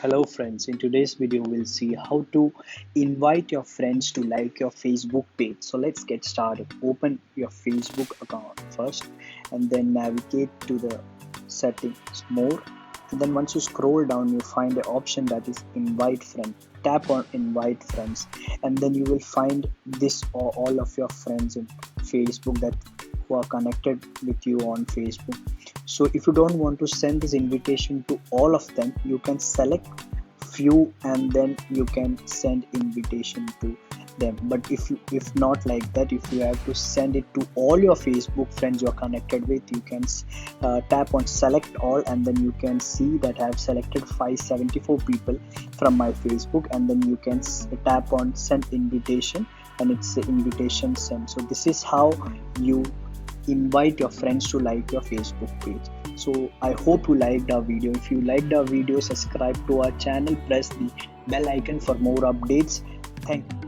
Hello friends, in today's video we'll see how to invite your friends to like your Facebook page. So let's get started. Open your Facebook account first and then navigate to the settings more, and then once you scroll down you find the option that is invite friend. Tap on invite friends and then you will find this or all of your friends in Facebook that who are connected with you on Facebook. So if you don't want to send this invitation to all of them, you can select few and then you can send invitation to them. But if not like that, if you have to send it to all your Facebook friends you're connected with, you can tap on select all and then you can see that I have selected 574 people from my Facebook, and then you can tap on send invitation and it's the invitation sent. So this is how you invite your friends to like your Facebook page. So I hope you liked our video. If you liked our video, subscribe to our channel, press the bell icon for more updates. Thank you.